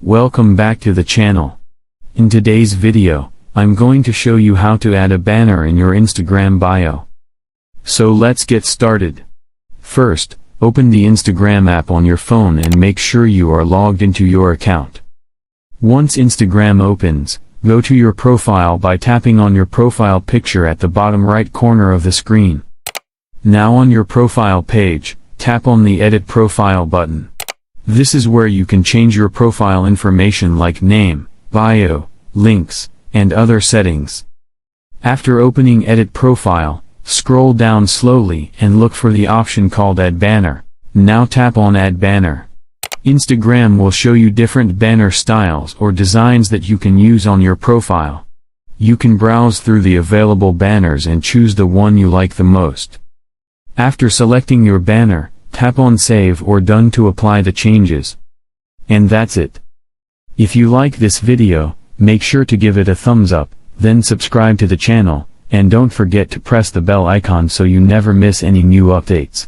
Welcome back to the channel. In today's video, I'm going to show you how to add a banner in your Instagram bio. So let's get started. First, open the Instagram app on your phone and make sure you are logged into your account. Once Instagram opens, go to your profile by tapping on your profile picture at the bottom right corner of the screen. Now on your profile page, tap on the Edit Profile button. This is where you can change your profile information like name, bio, links, and other settings. After opening Edit Profile, scroll down slowly and look for the option called Add Banner. Now tap on Add Banner. Instagram will show you different banner styles or designs that you can use on your profile. You can browse through the available banners and choose the one you like the most. After selecting your banner, tap on Save or Done to apply the changes. And that's it. If you like this video, make sure to give it a thumbs up, then subscribe to the channel, and don't forget to press the bell icon so you never miss any new updates.